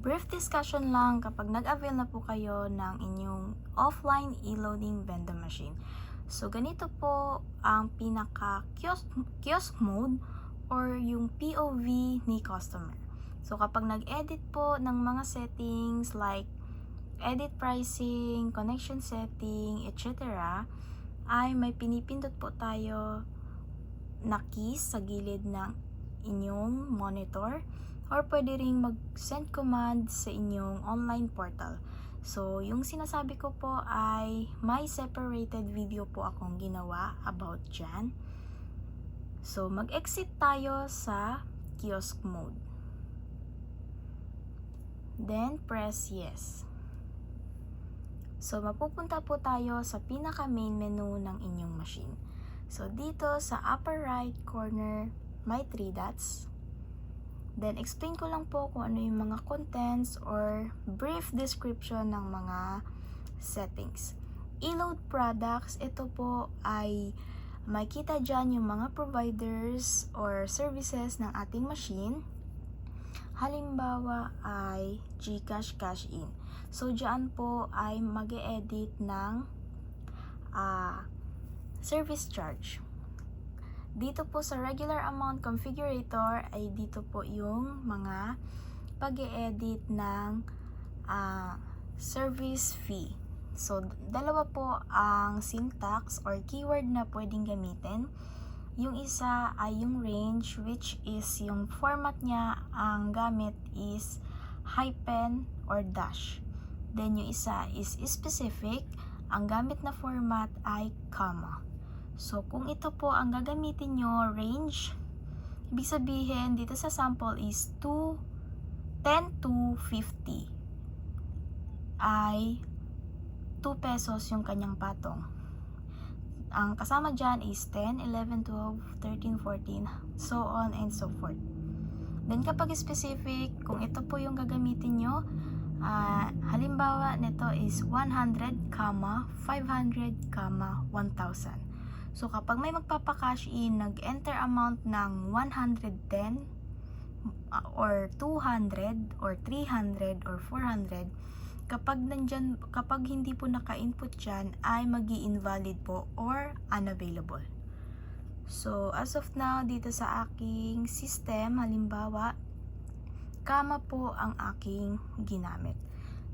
Brief discussion lang kapag nag-avail na po kayo ng inyong offline e-loading vending machine. So, ganito po ang pinaka-kiosk mode or yung POV ni customer. So, kapag nag-edit po ng mga settings like edit pricing, connection setting, etc., ay may pinipindot po tayo na keys sa gilid ng inyong monitor or pwede ring mag-send command sa inyong online portal. So, yung sinasabi ko po ay may separated video po akong ginawa about dyan. So, mag-exit tayo sa kiosk mode. Then, press yes. So, mapupunta po tayo sa pinaka main menu ng inyong machine. So, dito sa upper right corner, may 3 dots. Then, explain ko lang po kung ano yung mga contents or brief description ng mga settings. E-load products, ito po ay makita dyan yung mga providers or services ng ating machine. Halimbawa ay GCash Cash In. So, dyan po ay mag-e-edit ng service charge. Dito po sa regular amount configurator ay dito po yung mga pag-e-edit ng service fee. So, dalawa po ang syntax or keyword na pwedeng gamitin. Yung isa ay yung range, which is yung format niya, ang gamit is hyphen or dash. Then yung isa is specific, ang gamit na format ay comma. So, kung ito po ang gagamitin nyo, range, ibig sabihin dito sa sample is 10 to 50 ay 2 pesos yung kanyang patong. Ang kasama dyan is 10, 11, 12, 13, 14, so on and so forth. Then kapag specific, kung ito po yung gagamitin nyo, halimbawa nito is 100, 500, 1,000. So kapag may magpapakash in, nag-enter amount ng 110 or 200 or 300 or 400, kapag hindi po naka-input dyan, ay magi-invalid po or unavailable. So, as of now, dito sa aking system, halimbawa, comma po ang aking ginamit.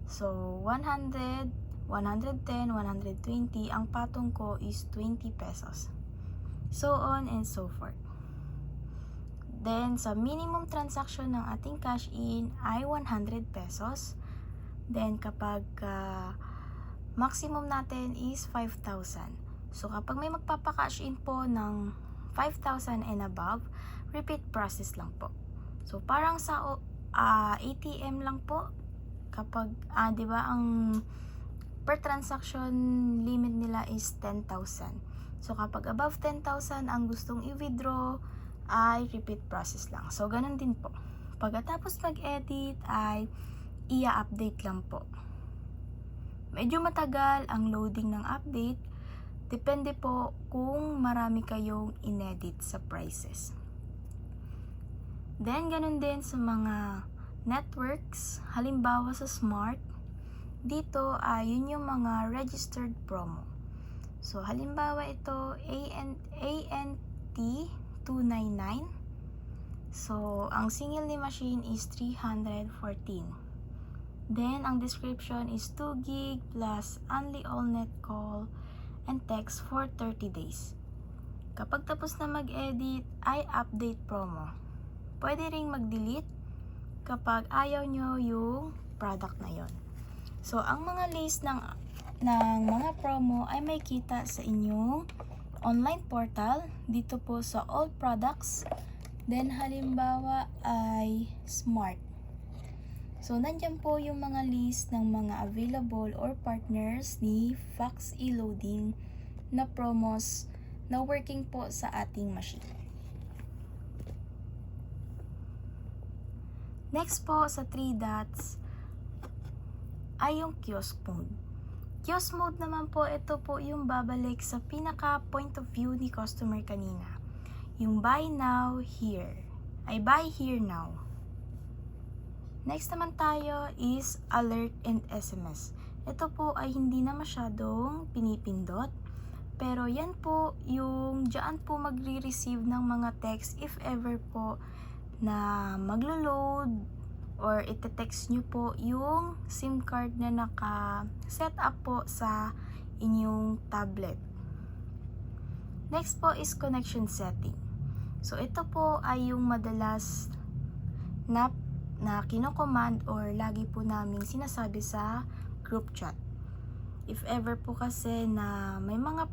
So, 100, 110, 120, ang patong ko is 20 pesos. So on and so forth. Then, sa minimum transaction ng ating cash in ay 100 pesos. Then, kapag maximum natin is 5,000. So, kapag may magpapakash in po ng 5,000 and above, repeat process lang po. So, parang sa ATM lang po. Kapag, di ba, ang per transaction limit nila is 10,000. So, kapag above 10,000 ang gustong i-withdraw, ay repeat process lang. So, ganun din po. Pagkatapos mag-edit ay i-update lang po. Medyo matagal ang loading ng update. Depende po kung marami kayong inedit sa prices. Then, ganun din sa mga networks. Halimbawa sa Smart, dito ay yun yung mga registered promo. So, halimbawa ito, ANT 299. So, ang single ni machine is 314. Then, ang description is 2 gig plus only all net call and text for 30 days. Kapag tapos na mag-edit, ay update promo. Pwede ring mag-delete kapag ayaw nyo yung product na yon. So, ang mga list ng mga promo ay may kita sa inyong online portal. Dito po sa all products. Then, halimbawa ay Smart. So, nandyan po yung mga list ng mga available or partners ni Fox E-Loading na promos na working po sa ating machine. Next po sa 3 dots ay yung kiosk mode. Kiosk mode naman po, ito po yung babalik sa pinaka point of view ni customer kanina. Yung buy now, here. Ay buy here now. Next naman tayo is alert and SMS. Ito po ay hindi na masyadong pinipindot. Pero yan po yung dyan po magre-receive ng mga text if ever po na maglo-load or ite-text nyo po yung SIM card na naka-set up po sa inyong tablet. Next po is connection setting. So ito po ay yung madalas na kino-command or lagi po naming sinasabi sa group chat. If ever po kasi na may mga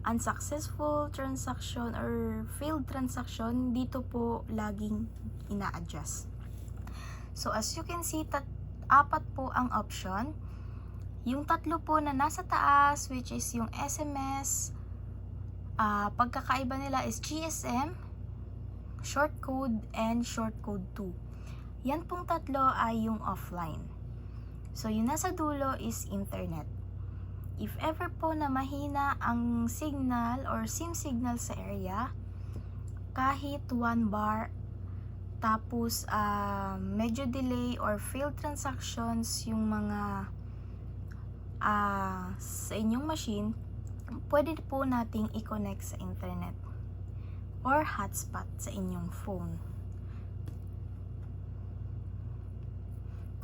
unsuccessful transaction or failed transaction, dito po laging ina-adjust. So as you can see, apat po ang option. Yung tatlo po na nasa taas, which is yung SMS, pagkakaiba nila is GSM, short code, and short code 2. Yan pong tatlo ay yung offline. So yung nasa dulo is internet. If ever po na mahina ang signal or SIM signal sa area, kahit 1 bar, tapos medyo delay or failed transactions yung mga sa inyong machine, pwede po nating i-connect sa internet or hotspot sa inyong phone.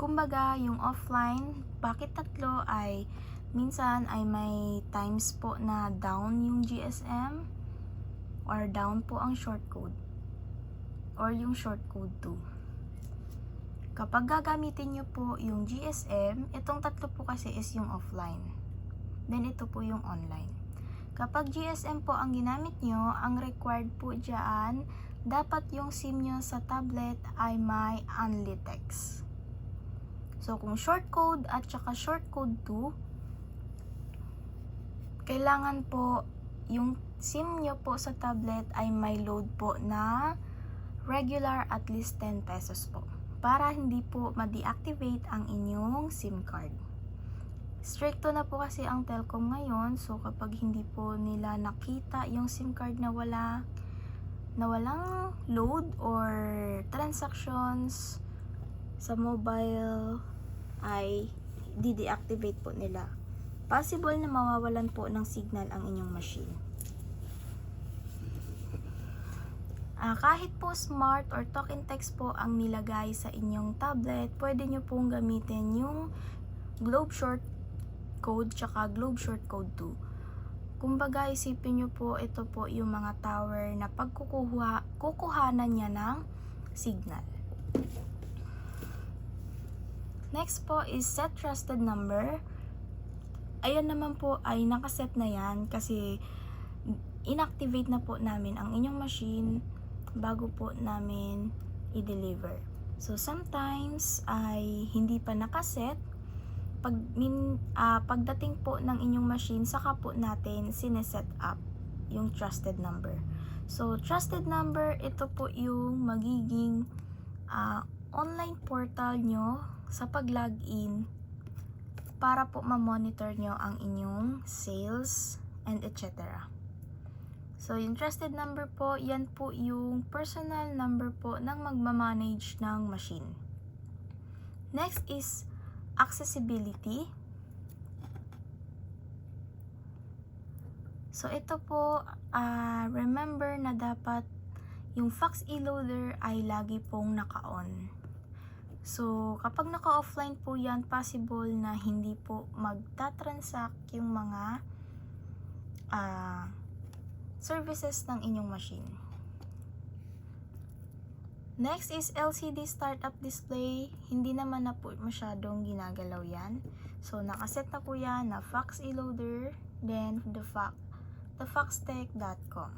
Kumbaga, yung offline, bakit tatlo ay minsan ay may times po na down yung GSM or down po ang short code or yung short code 2. Kapag gagamitin nyo po yung GSM, itong tatlo po kasi is yung offline. Then ito po yung online. Kapag GSM po ang ginamit nyo, ang required po dyan, dapat yung SIM nyo sa tablet ay may only text. So kung short code at saka short code 2, kailangan po yung SIM nyo po sa tablet ay may load po na regular at least 10 pesos po, para hindi po ma-deactivate ang inyong SIM card. Stricto na po kasi ang Telcom ngayon, so kapag hindi po nila nakita yung SIM card na walang load or transactions sa mobile, ay di-deactivate po nila. Possible na mawawalan po ng signal ang inyong machine. Kahit po smart or talk and text po ang nilagay sa inyong tablet, pwede nyo pong gamitin yung Globe Short Code tsaka Globe Short Code 2. Kumbaga, isipin nyo po, ito po yung mga tower na kukuhanan niya ng signal. Next po is set trusted number. Ayan naman po ay nakaset na yan kasi inactivate na po namin ang inyong machine bago po namin i-deliver. So sometimes ay hindi pa nakaset. Pagdating po ng inyong machine, saka po natin sineset up yung trusted number. So trusted number, ito po yung magiging online portal nyo sa pag-login para po ma-monitor nyo ang inyong sales and etc. So, yung trusted number po, yan po yung personal number po ng magmamanage ng machine. Next is accessibility. So, ito po, remember na dapat yung fax e-loader ay lagi pong naka-on. So, kapag naka-offline po yan, possible na hindi po magta-transact yung mga services ng inyong machine. Next is LCD startup display. Hindi naman na po masyadong ginagalaw yan. So, nakaset na po yan na fax e-loader, then the faxtech.com.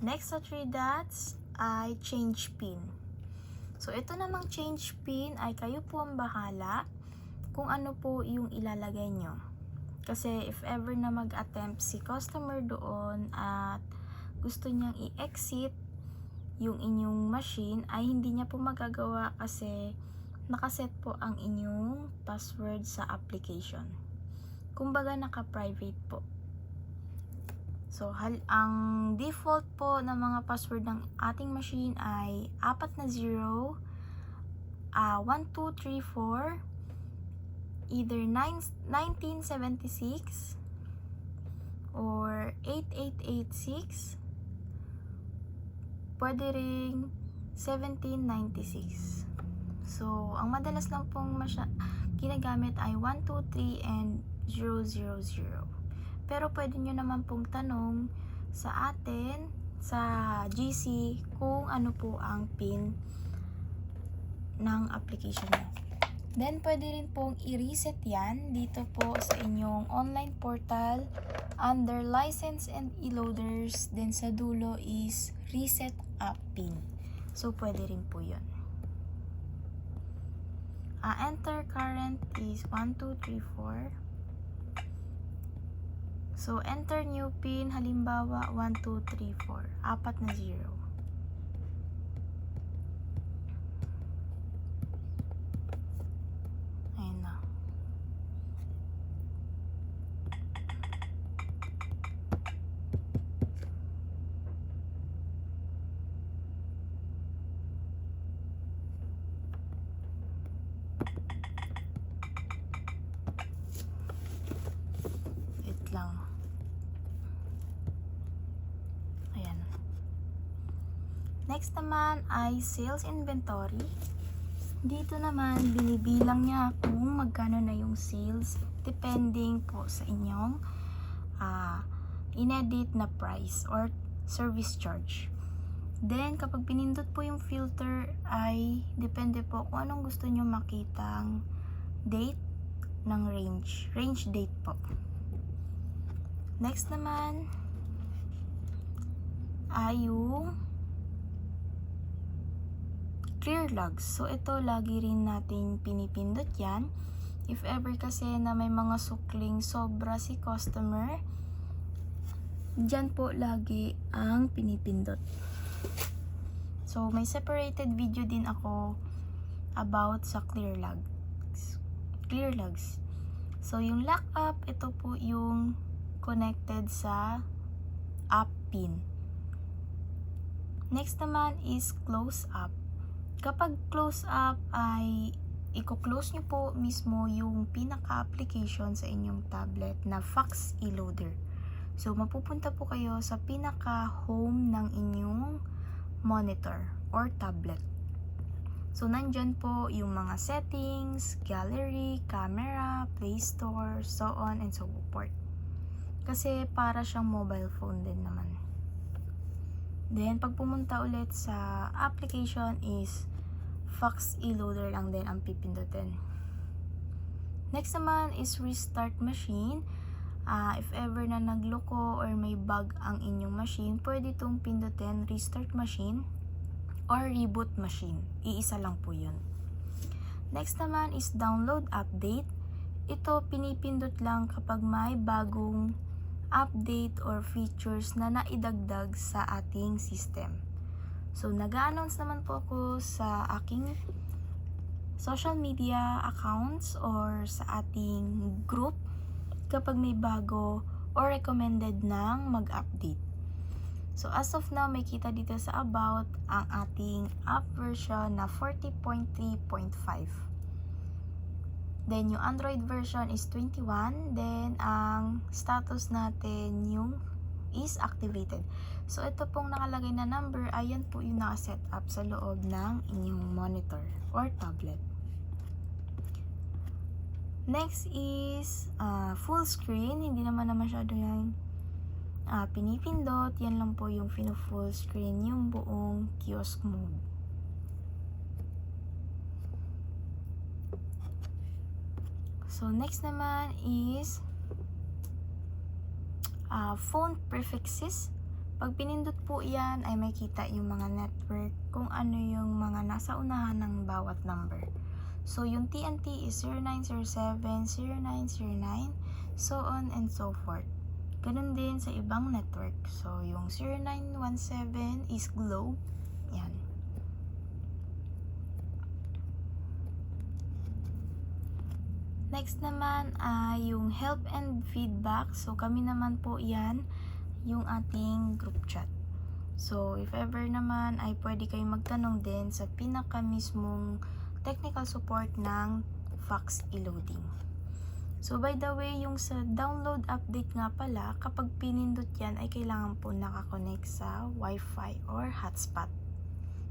Next sa 3 dots ay change PIN. So, ito namang change PIN ay kayo po ang bahala kung ano po yung ilalagay nyo. Kasi if ever na mag-attempt si customer doon at gusto niyang i-exit yung inyong machine, ay hindi niya po magagawa kasi nakaset po ang inyong password sa application. Kumbaga naka-private po. So, ang default po ng mga password ng ating machine ay 4 na 0 1234, either 1976 or 8886, pwede ring 1796. So, ang madalas lang pong ginagamit ay 123 and 000. Pero pwede nyo naman pong tanong sa atin sa GC kung ano po ang PIN ng application mo. Then, pwede rin pong i-reset yan dito po sa inyong online portal under license and e-loaders. Then, sa dulo is reset app PIN. So, pwede rin po yun. Enter current is 1234. So, enter new PIN, halimbawa 1234, 4 na 0. Ayan na. Wait lang. Next naman ay sales inventory. Dito naman, binibilang niya kung magkano na yung sales depending po sa inyong inedit na price or service charge. Then, kapag pinindot po yung filter ay depende po kung anong gusto nyo makitang date ng range date po. Next naman ay yung clear logs. So, ito lagi rin natin pinipindot yan. If ever kasi na may mga sukling sobra si customer, dyan po lagi ang pinipindot. So, may separated video din ako about sa clear logs. So, yung lock up, ito po yung connected sa app PIN. Next naman is close up. Kapag close up ay i-close nyo po mismo yung pinaka-application sa inyong tablet na fax e-loader. So, mapupunta po kayo sa pinaka-home ng inyong monitor or tablet. So, nandyan po yung mga settings, gallery, camera, play store, so on and so forth. Kasi para siyang mobile phone din naman. Then, pag pumunta ulit sa application is fax e-loader lang din ang pipindutin. Next naman is restart machine. If ever na nagloko or may bug ang inyong machine, pwede itong pindutin restart machine or reboot machine. Iisa lang po yun. Next naman is download update. Ito pinipindot lang kapag may bagong update or features na naidagdag sa ating system. So, nag-a-announce naman po ako sa aking social media accounts or sa ating group kapag may bago or recommended nang mag-update. So, as of now, may kita dito sa about ang ating app version na 40.3.5. Then, yung Android version is 21. Then, ang status natin yung is activated. So, ito pong nakalagay na number, ayan po yung nakaset up sa loob ng inyong monitor or tablet. Next is full screen. Hindi naman na masyado yan pinipindot. Yan lang po yung full screen, yung buong kiosk mode. So, next naman is phone prefixes. Pag pinindot po yan, ay makita yung mga network kung ano yung mga nasa unahan ng bawat number. So, yung TNT is 0907, 0909, so on and so forth. Ganun din sa ibang network. So, yung 0917 is Globe. Yan. Next naman ay yung help and feedback. So, kami naman po yan, yung ating group chat. So, if ever naman ay pwede kayong magtanong din sa pinaka mismong technical support ng fax e-loading. So by the way, yung sa download update nga pala, kapag pinindot yan ay kailangan po nakakonect sa Wi-Fi or hotspot.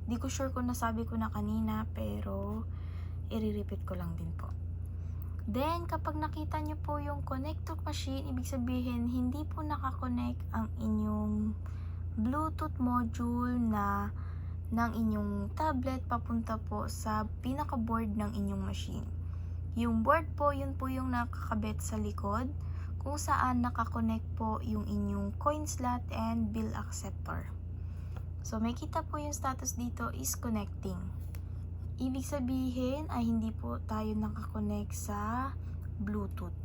Di ko sure kung nasabi ko na kanina, pero i-repeat ko lang din po. Then, kapag nakita nyo po yung connect to machine, ibig sabihin, hindi po nakakonect ang inyong Bluetooth module ng inyong tablet papunta po sa pinaka-board ng inyong machine. Yung board po, yun po yung nakakabit sa likod, kung saan nakakonect po yung inyong coin slot and bill acceptor. So, may kita po yung status dito is connecting. Ibig sabihin ay hindi po tayo nakakonect sa Bluetooth.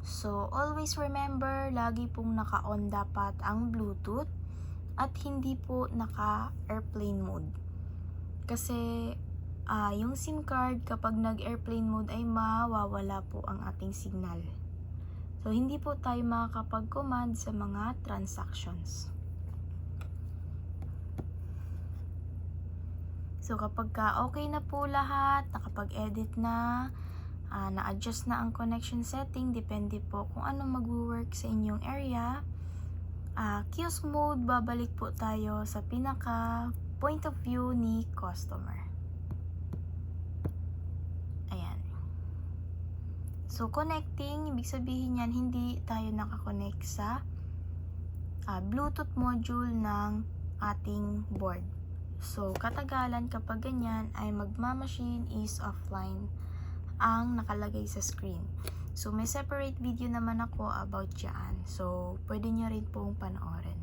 So, always remember, lagi pong naka-on dapat ang Bluetooth at hindi po naka-airplane mode. Kasi, yung SIM card kapag nag-airplane mode ay mawawala po ang ating signal. So, hindi po tayo makakapag-command sa mga transactions. So, kapag okay na po lahat, nakapag-edit na, na-adjust na ang connection setting, depende po kung ano mag-work sa inyong area. Kiosk mode, babalik po tayo sa pinaka point of view ni customer. Ayan. So, connecting, ibig sabihin yan, hindi tayo nakakonect sa Bluetooth module ng ating board. So, katagalan kapag ganyan ay magmamachine is offline ang nakalagay sa screen. So, may separate video naman ako about dyan. So, pwede nyo rin pong panoorin.